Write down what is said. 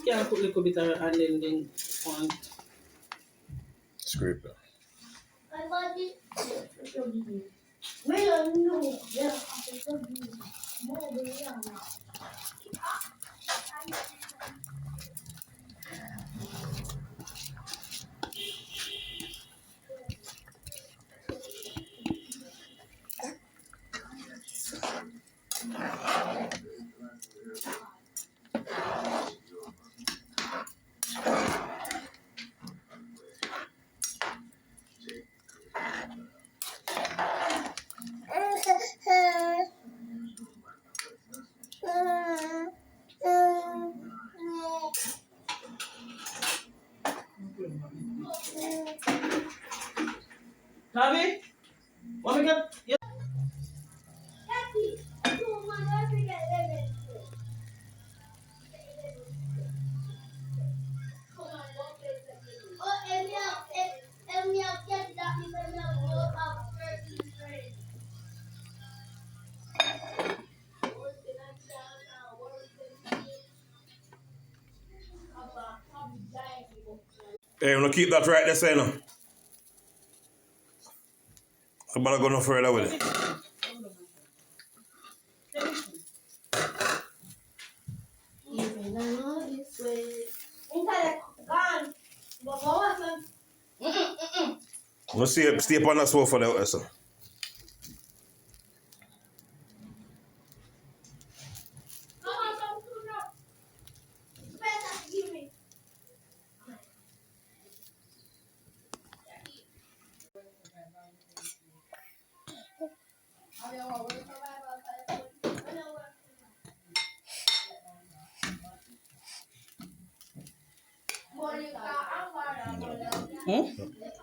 Can put a little bit of onion then on. Scrape it. Tommy, want me get? Yeah. Hey, you want to keep that right there, say no? I'm going to go no further with it. Let's see, stay up on the sofa there, sir. Hmm?